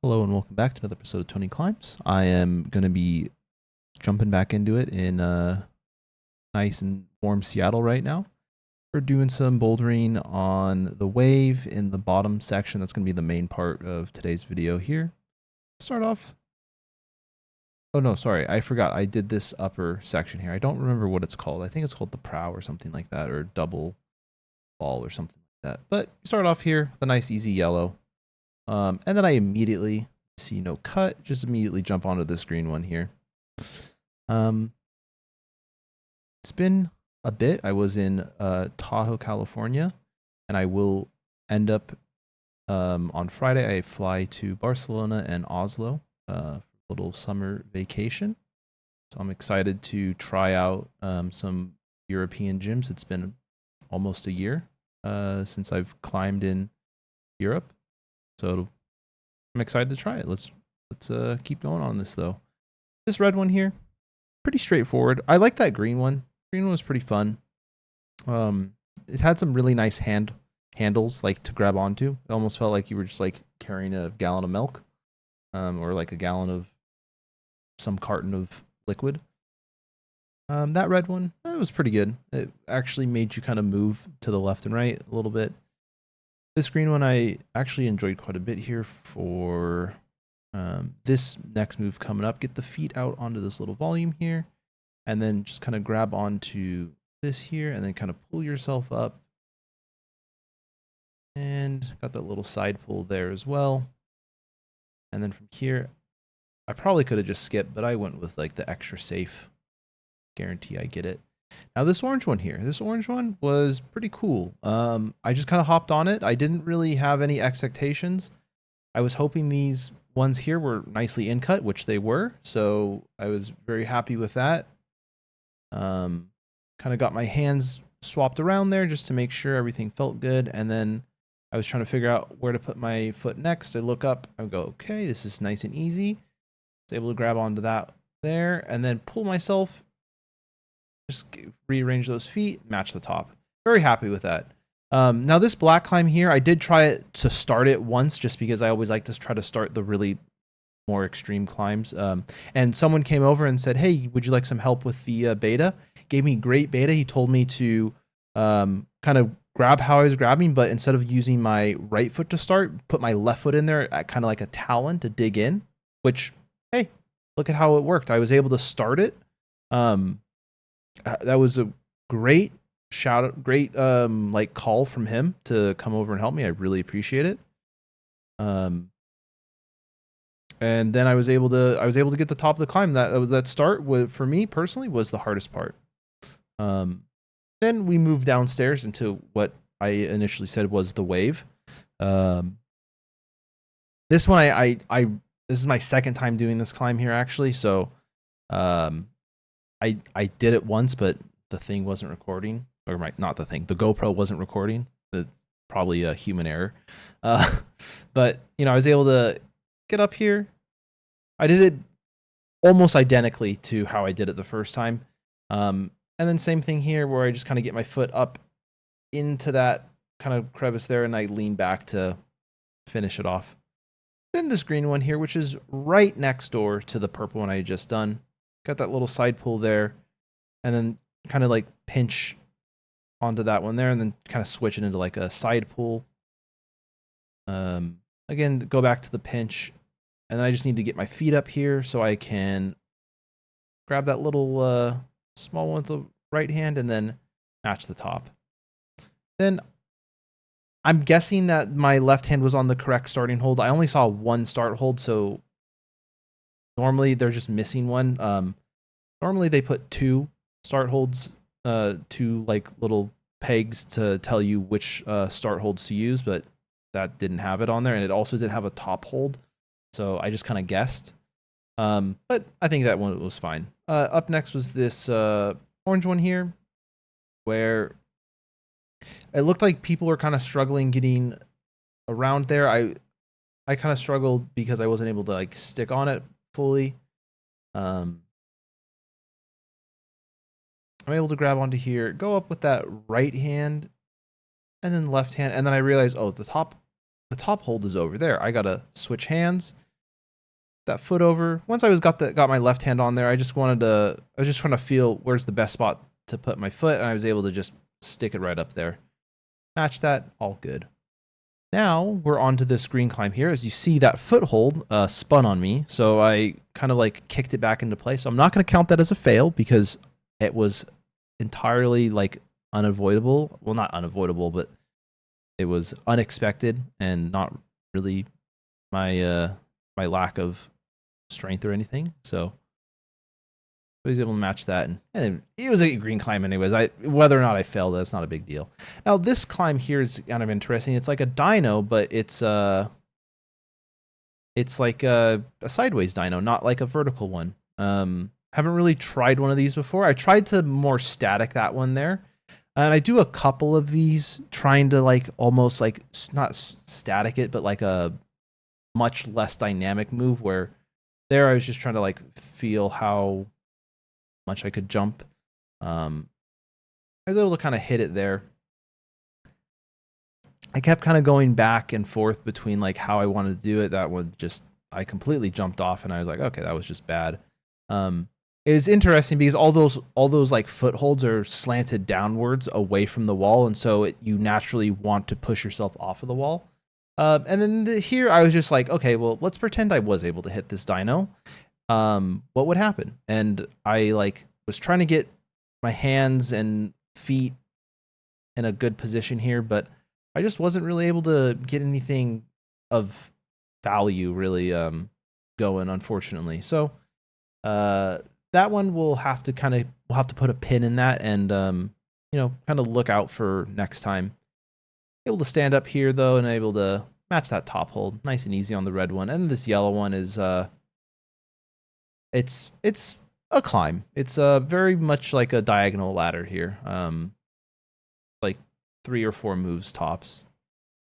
Hello and welcome back to another episode of Tony Climbs. I am going to be jumping back into it in nice and warm Seattle right now. We're doing some bouldering on the wave in the bottom section. That's going to be the main part of today's video here. Start off. Oh no, sorry. I forgot. I did this upper section here. I don't remember what it's called. I think it's called the prow or something like that, or double ball or something like that. But start off here with a nice easy yellow. And then I immediately see no cut, just immediately jump onto this green one here. It's been a bit. I was in Tahoe, California, and I will end up on Friday. I fly to Barcelona and Oslo for a little summer vacation. So I'm excited to try out some European gyms. It's been almost a year since I've climbed in Europe. So I'm excited to try it. Let's keep going on this though. This red one here, pretty straightforward. I like that green one. Green one was pretty fun. It had some really nice handles like to grab onto. It almost felt like you were just like carrying a gallon of milk, or like a gallon of some carton of liquid. That red one, it was pretty good. It actually made you kind of move to the left and right a little bit. This green one I actually enjoyed quite a bit here for this next move coming up. Get the feet out onto this little volume here, and then just kind of grab onto this here, and then kind of pull yourself up. And got that little side pull there as well. And then from here, I probably could have just skipped, but I went with like the extra safe. Guarantee I get it. Now this orange one here, this orange one was pretty cool. I just kind of hopped on it. I didn't really have any expectations. I was hoping these ones here were nicely in cut, which they were. So I was very happy with that. Kind of got my hands swapped around there just to make sure everything felt good. And then I was trying to figure out where to put my foot next. I look up, I go, okay, this is nice and easy. I was able to grab onto that there and then pull myself. Just rearrange those feet, match the top. Very happy with that. Now this black climb here, I did try it to start it once just because I always like to try to start the really more extreme climbs. And someone came over and said, hey, would you like some help with the beta? Gave me great beta. He told me to kind of grab how I was grabbing, but instead of using my right foot to start, put my left foot in there at kind of like a talon to dig in, which, hey, look at how it worked. I was able to start it. That was a great shout out, great like call from him to come over and help me. I really appreciate it. And then I was able to get the top of the climb. That start for me personally was the hardest part. Then we moved downstairs into what I initially said was the wave. This one I this is my second time doing this climb here actually, so I did it once, but the thing wasn't recording, or not the thing, the GoPro wasn't recording. Probably a human error. But I was able to get up here. I did it almost identically to how I did it the first time. And then same thing here where I just kind of get my foot up into that kind of crevice there and I lean back to finish it off. Then this green one here, which is right next door to the purple one I had just done. Got that little side pull there, and then kind of like pinch onto that one there, and then kind of switch it into like a side pull. Again, go back to the pinch, and then I just need to get my feet up here so I can grab that little small one with the right hand and then match the top. Then I'm guessing that my left hand was on the correct starting hold. I only saw one start hold, so normally they're just missing one. Normally they put two start holds, two like little pegs to tell you which start holds to use, but that didn't have it on there, and it also didn't have a top hold, so I just kind of guessed. But I think that one was fine. Up next was this orange one here, where it looked like people were kind of struggling getting around there. I kind of struggled because I wasn't able to like stick on it fully. I'm able to grab onto here, go up with that right hand, and then left hand, and then I realized, oh, the top hold is over there. I gotta switch hands, that foot over. Once I got my left hand on there, I was just trying to feel where's the best spot to put my foot, and I was able to just stick it right up there. Match that, all good. Now we're onto this green climb here. As you see, that foothold spun on me, so I kind of like kicked it back into place. So I'm not going to count that as a fail because it was entirely like unavoidable. Well, not unavoidable, but it was unexpected and not really my my lack of strength or anything. So he was able to match that, and it was a green climb anyways. Whether or not I failed, that's not a big deal. Now this climb here is kind of interesting. It's like a dyno, but it's like a sideways dyno, not like a vertical one. Haven't really tried one of these before. I tried to more static that one there, and I do a couple of these trying to like almost like not static it, but like a much less dynamic move where there I was just trying to like feel how much I could jump. I was able to kind of hit it there. I kept kind of going back and forth between like how I wanted to do it. That one just, I completely jumped off and I was like, okay, that was just bad. It was interesting because all those like footholds are slanted downwards away from the wall. And so you naturally want to push yourself off of the wall. And then here I was just like, okay, well, let's pretend I was able to hit this dyno. What would happen? And I like was trying to get my hands and feet in a good position here, but I just wasn't really able to get anything of value really going, unfortunately. So that one we'll have to put a pin in that and you know, kind of look out for next time. Able to stand up here though and able to match that top hold nice and easy on the red one. And this yellow one is it's a climb. It's very much like a diagonal ladder here. Like 3 or 4 moves tops.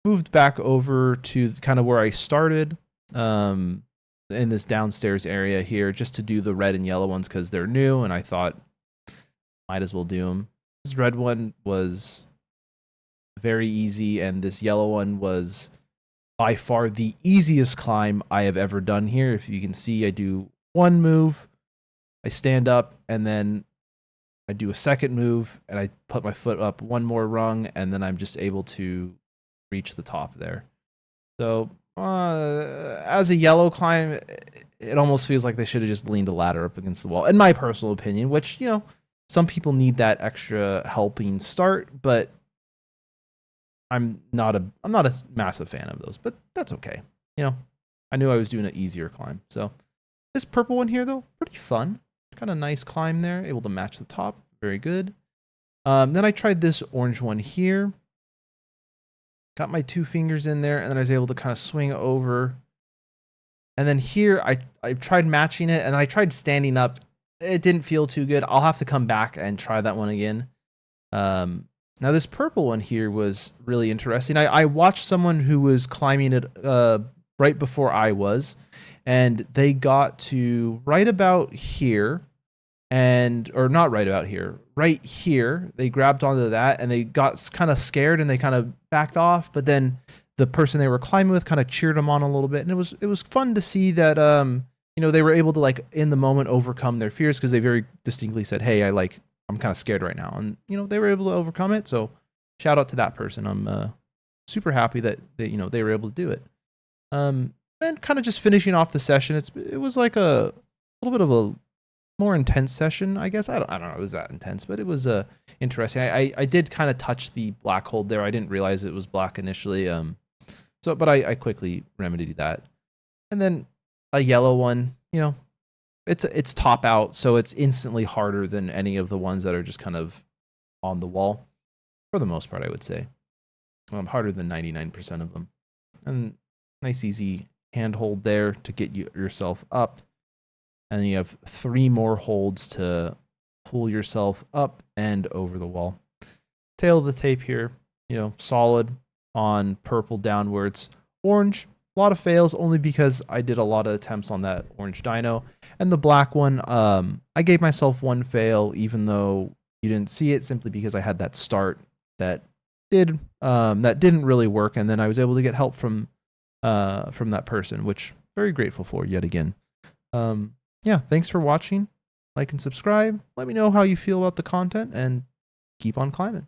Moved back over to kind of where I started in this downstairs area here just to do the red and yellow ones because they're new and I thought might as well do them. This red one was very easy and this yellow one was by far the easiest climb I have ever done here. If you can see, I do one move, I stand up, and then I do a second move, and I put my foot up one more rung, and then I'm just able to reach the top there. So as a yellow climb, it almost feels like they should have just leaned a ladder up against the wall, in my personal opinion, which, you know, some people need that extra helping start, but I'm not a massive fan of those, but that's okay. You know, I knew I was doing an easier climb. So this purple one here, though, pretty fun. Kind of nice climb there. Able to match the top. Very good. Then I tried this orange one here. Got my 2 fingers in there, and then I was able to kind of swing over. And then here, I tried matching it, and I tried standing up. It didn't feel too good. I'll have to come back and try that one again. Now, this purple one here was really interesting. I watched someone who was climbing it right before I was, and they got to right about here, or not right about here, right here. They grabbed onto that, and they got kind of scared, and they kind of backed off, but then the person they were climbing with kind of cheered them on a little bit, and it was fun to see that you know, they were able to like in the moment overcome their fears because they very distinctly said, hey, I'm kind of scared right now. And, you know, they were able to overcome it. So shout out to that person. I'm super happy that you know, they were able to do it. And kind of just finishing off the session. It was like a little bit of a more intense session, I guess. I don't know. It was that intense, but it was interesting. I did kind of touch the black hold there. I didn't realize it was black initially. But I quickly remedied that. And then a yellow one, you know, it's top out, so it's instantly harder than any of the ones that are just kind of on the wall, for the most part, I would say. Harder than 99% of them. And nice easy handhold there to get yourself up. And then you have 3 more holds to pull yourself up and over the wall. Tail of the tape here, you know, solid on purple downwards. Orange, a lot of fails only because I did a lot of attempts on that orange dyno. And the black one, I gave myself 1 fail, even though you didn't see it, simply because I had that start that didn't really work, and then I was able to get help from that person, which very grateful for yet again. Yeah, thanks for watching. Like and subscribe. Let me know how you feel about the content and keep on climbing.